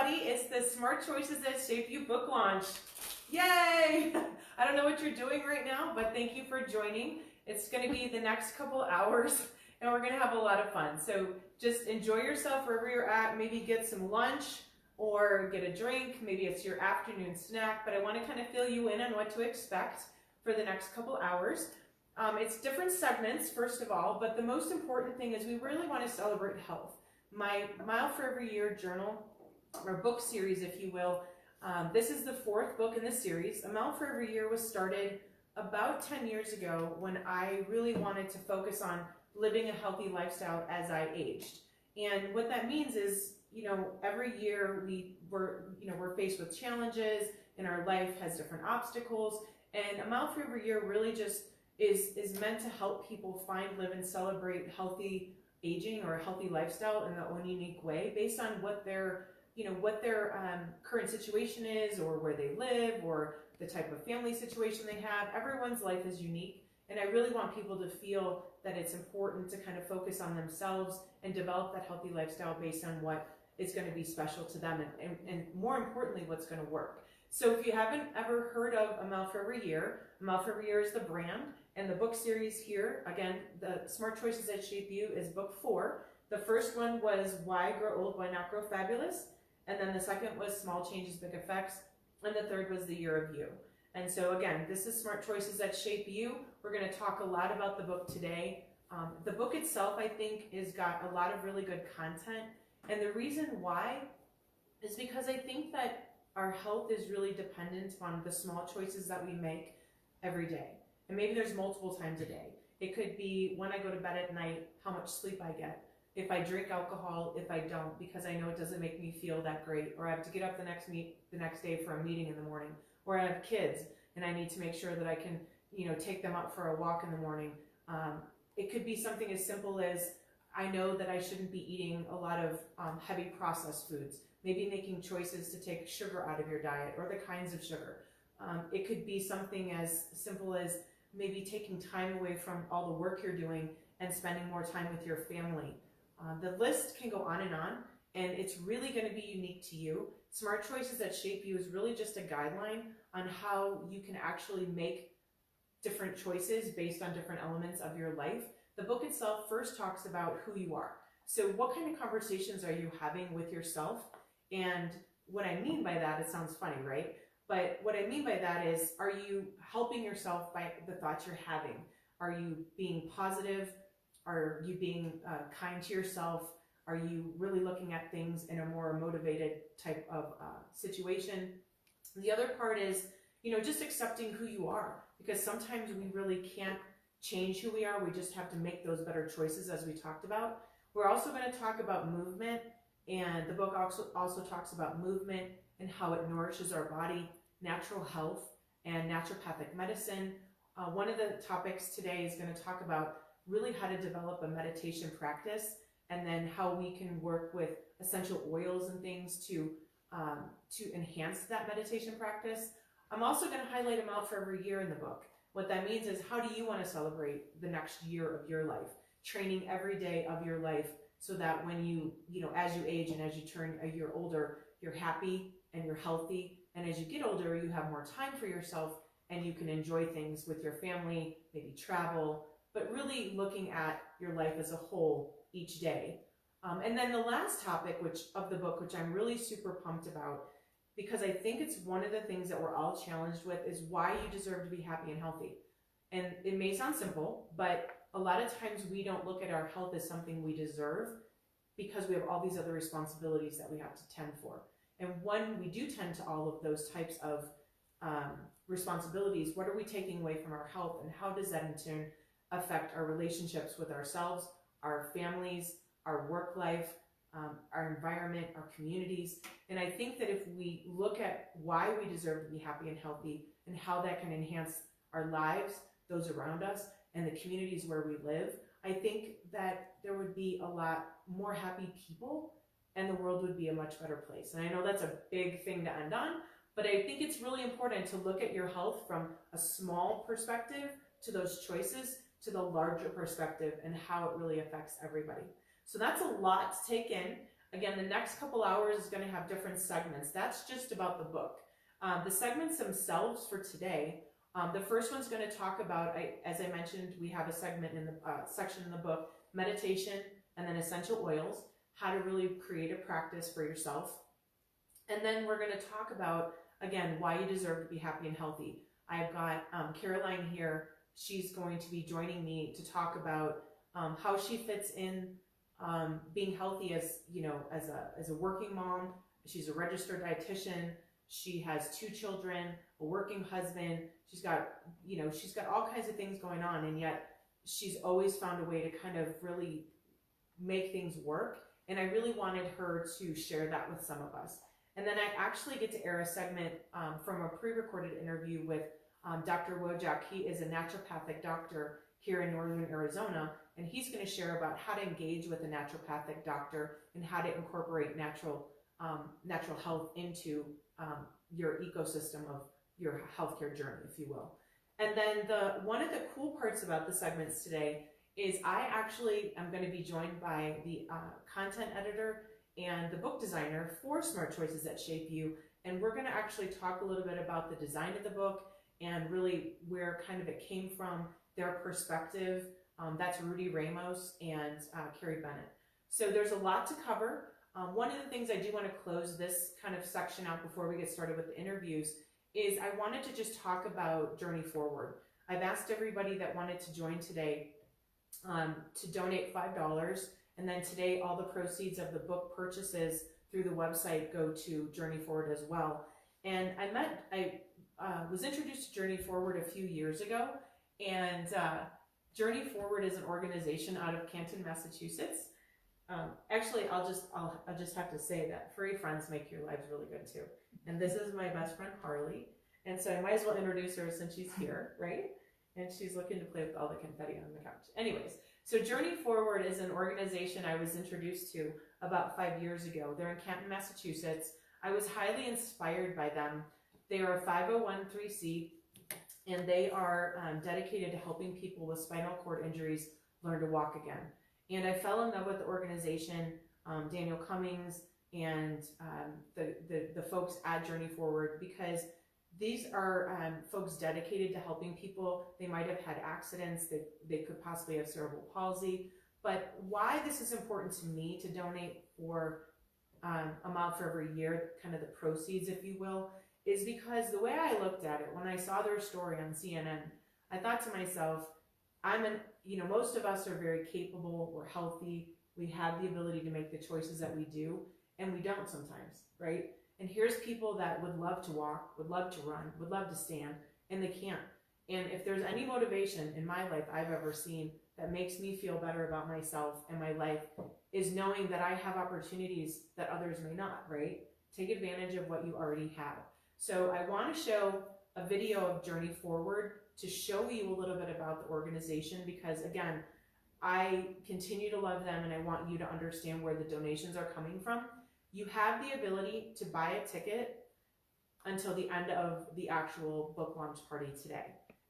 everybody. It's the Smart Choices That Shape You book launch. Yay! I don't know what you're doing right now, but thank you for joining. It's going to be the next couple hours, and we're going to have a lot of fun. So just enjoy yourself wherever you're at. Maybe get some lunch or get a drink. Maybe it's your afternoon snack, but I want to kind of fill you in on what to expect for the next couple hours. It's different segments, first of all, but the most important thing is we really want to celebrate health. My Mile for Every Year journal, or book series, if you will, this is the fourth book in the series. A Mile for Every Year was started about 10 years ago when I really wanted to focus on living a healthy lifestyle as I aged. And what that means is, every year we're faced with challenges, and our life has different obstacles. And A Mile for Every Year really just is meant to help people find, live, and celebrate healthy aging or a healthy lifestyle in their own unique way, based on what their current situation is, or where they live, or the type of family situation they have. Everyone's life is unique, and I really want people to feel that it's important to kind of focus on themselves and develop that healthy lifestyle based on what is going to be special to them, and more importantly, what's going to work. So if you haven't ever heard of A Mile for Every Year, A Mile for Every Year is the brand, and the book series here, again, the Smart Choices That Shape You is book 4. The first one was Why Grow Old, Why Not Grow Fabulous, and then the second was Small Changes, Big Effects, and the third was The Year of You. And so again, this is Smart Choices That Shape You. We're going to talk a lot about the book today. The book itself, I think, has got a lot of really good content, and the reason why is because I think that our health is really dependent on the small choices that we make every day. And maybe there's multiple times a day. It could be when I go to bed at night, how much sleep I get, if I drink alcohol, if I don't, because I know it doesn't make me feel that great, or I have to get up the next day for a meeting in the morning, or I have kids and I need to make sure that I can, take them out for a walk in the morning. It could be something as simple as I know that I shouldn't be eating a lot of heavy processed foods, maybe making choices to take sugar out of your diet, or the kinds of sugar. It could be something as simple as maybe taking time away from all the work you're doing and spending more time with your family. The list can go on, and it's really going to be unique to you. Smart Choices That Shape You is really just a guideline on how you can actually make different choices based on different elements of your life. The book itself first talks about who you are. So what kind of conversations are you having with yourself? And what I mean by that, it sounds funny, right? But what I mean by that is, are you helping yourself by the thoughts you're having? Are you being positive? Are you being kind to yourself? Are you really looking at things in a more motivated type of situation? The other part is, just accepting who you are, because sometimes we really can't change who we are. We just have to make those better choices, as we talked about. We're also going to talk about movement, and the book also talks about movement and how it nourishes our body, natural health, and naturopathic medicine. One of the topics today is going to talk about really how to develop a meditation practice, and then how we can work with essential oils and things to enhance that meditation practice. I'm also going to highlight A Mile for Every Year in the book. What that means is, how do you want to celebrate the next year of your life? Training every day of your life, so that when as you age and as you turn a year older, you're happy and you're healthy. And as you get older, you have more time for yourself, and you can enjoy things with your family, maybe travel, but really looking at your life as a whole each day. And then the last topic of the book, which I'm really super pumped about, because I think it's one of the things that we're all challenged with, is why you deserve to be happy and healthy. And it may sound simple, but a lot of times we don't look at our health as something we deserve, because we have all these other responsibilities that we have to tend for. And when we do tend to all of those types of responsibilities, what are we taking away from our health, and how does that in turn affect our relationships with ourselves, our families, our work life, our environment, our communities? And I think that if we look at why we deserve to be happy and healthy, and how that can enhance our lives, those around us, and the communities where we live, I think that there would be a lot more happy people, and the world would be a much better place. And I know that's a big thing to end on, but I think it's really important to look at your health from a small perspective to those choices, to the larger perspective, and how it really affects everybody. So that's a lot to take in. Again, the next couple hours is going to have different segments. That's just about the book. The segments themselves for today, the first one's going to talk about, as I mentioned, we have a segment in the section in the book, meditation and then essential oils, how to really create a practice for yourself. And then we're going to talk about, again, why you deserve to be happy and healthy. I've got Caroline here. She's going to be joining me to talk about how she fits in being healthy as, as a working mom. She's a registered dietitian. She has 2 children, a working husband. She's got all kinds of things going on, and yet she's always found a way to kind of really make things work. And I really wanted her to share that with some of us. And then I actually get to air a segment from a pre-recorded interview with Dr. Wojak. He is a naturopathic doctor here in northern Arizona, and he's going to share about how to engage with a naturopathic doctor and how to incorporate natural health into your ecosystem of your healthcare journey, if you will. And then one of the cool parts about the segments today is I actually am going to be joined by the content editor and the book designer for Smart Choices That Shape You, and we're going to actually talk a little bit about the design of the book and really where kind of it came from, their perspective. That's Rudy Ramos and Carrie Bennett. So there's a lot to cover. One of the things I do want to close this kind of section out before we get started with the interviews is I wanted to just talk about Journey Forward. I've asked everybody that wanted to join today to donate $5, and then today all the proceeds of the book purchases through the website go to Journey Forward as well. And I was introduced to Journey Forward a few years ago, and Journey Forward is an organization out of Canton, Massachusetts. Actually, I'll just have to say that furry friends make your lives really good too. And this is my best friend Harley, and so I might as well introduce her since she's here, right? And she's looking to play with all the confetti on the couch. Anyways, so Journey Forward is an organization I was introduced to about 5 years ago. They're in Canton, Massachusetts. I was highly inspired by them. They are a 501(c)(3), and they are dedicated to helping people with spinal cord injuries learn to walk again. And I fell in love with the organization, Daniel Cummings, and the folks at Journey Forward, because these are folks dedicated to helping people. They might have had accidents, they could possibly have cerebral palsy. But why this is important to me to donate for a mile for every year, kind of the proceeds, if you will, is because the way I looked at it, when I saw their story on CNN, I thought to myself, most of us are very capable, we're healthy, we have the ability to make the choices that we do, and we don't sometimes, right? And here's people that would love to walk, would love to run, would love to stand, and they can't. And if there's any motivation in my life I've ever seen that makes me feel better about myself and my life, is knowing that I have opportunities that others may not, right? Take advantage of what you already have. So I want to show a video of Journey Forward to show you a little bit about the organization, because again, I continue to love them and I want you to understand where the donations are coming from. You have the ability to buy a ticket until the end of the actual book launch party today.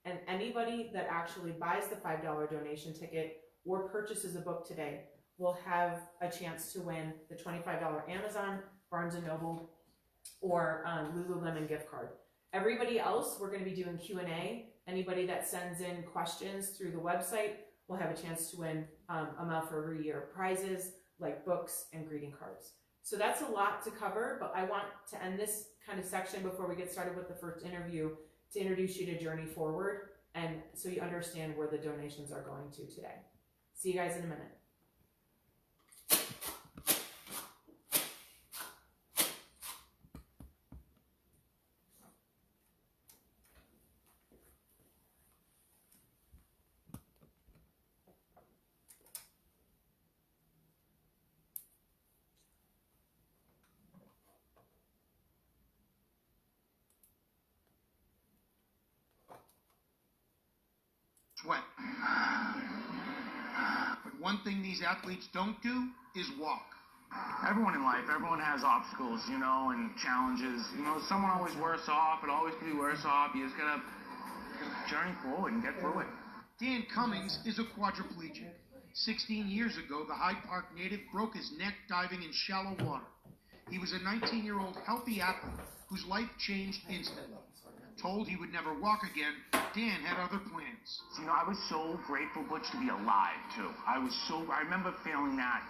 And anybody that actually buys the $5 donation ticket or purchases a book today will have a chance to win the $25 Amazon, Barnes & Noble, or Lululemon gift card. Everybody else, we're going to be doing Q&A. Anybody that sends in questions through the website will have a chance to win a mile for every year prizes like books and greeting cards. So that's a lot to cover, but I want to end this kind of section before we get started with the first interview to introduce you to Journey Forward, and so you understand where the donations are going to today. See you guys in a minute. Sweat. But one thing these athletes don't do is walk. Everyone in life, everyone has obstacles, and challenges. Someone always worse off. It always could be worse off. You just gotta journey forward and get through it. Dan Cummings is a quadriplegic. 16 years ago, the Hyde Park native broke his neck diving in shallow water. He was a 19-year-old healthy athlete whose life changed instantly. Told he would never walk again, Dan had other plans. You know, I was so grateful, Butch, to be alive, too. I remember feeling that,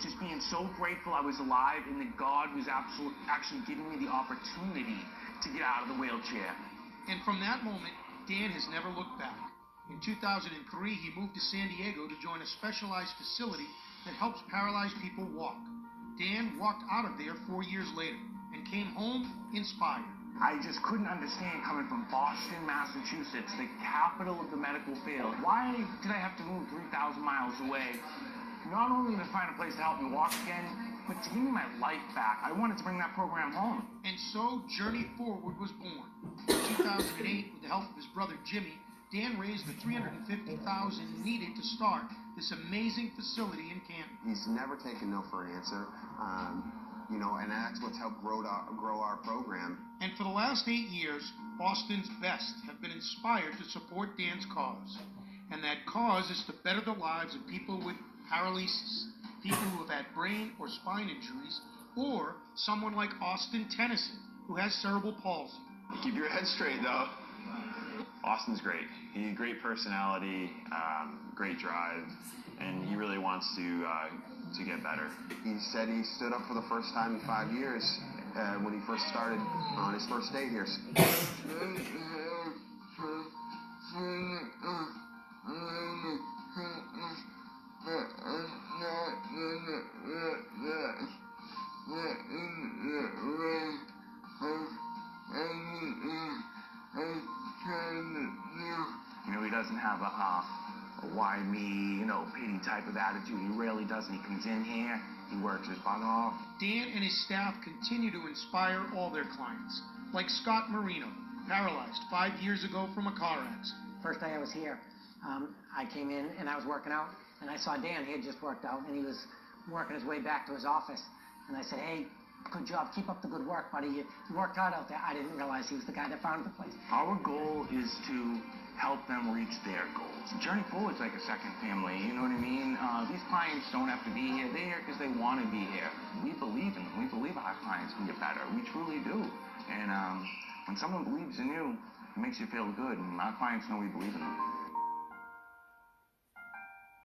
just being so grateful I was alive and that God was actually giving me the opportunity to get out of the wheelchair. And from that moment, Dan has never looked back. In 2003, he moved to San Diego to join a specialized facility that helps paralyzed people walk. Dan walked out of there 4 years later and came home inspired. I just couldn't understand coming from Boston, Massachusetts, the capital of the medical field. Why did I have to move 3,000 miles away? Not only to find a place to help me walk again, but to give me my life back. I wanted to bring that program home. And so Journey Forward was born. In 2008, with the help of his brother Jimmy, Dan raised the $350,000 needed to start this amazing facility in Canton. He's never taken no for an answer. And that's what's helped grow our program. And for the last 8 years, Boston's best have been inspired to support Dan's cause. And that cause is to better the lives of people with paralysis, people who have had brain or spine injuries, or someone like Austin Tennyson, who has cerebral palsy. Keep your head straight, though. Austin's great. He's a great personality, great drive, and he really wants to get better. He said he stood up for the first time in 5 years when he first started on his first day here. You know, he doesn't have a why me, pity type of attitude. He really doesn't. He comes in here, he works his butt off. Dan and his staff continue to inspire all their clients, like Scott Marino, paralyzed 5 years ago from a car accident. First day I was here, I came in and I was working out, and I saw Dan. He had just worked out, and he was working his way back to his office. And I said, hey, good job. Keep up the good work, buddy. You worked hard out there. I didn't realize he was the guy that founded the place. Our goal is to help them reach their goals. Journey Forward's like a second family, you know what I mean? These clients don't have to be here. They're here because they want to be here. We believe in them. We believe our clients can get better. We truly do. And when someone believes in you, it makes you feel good, and our clients know we believe in them.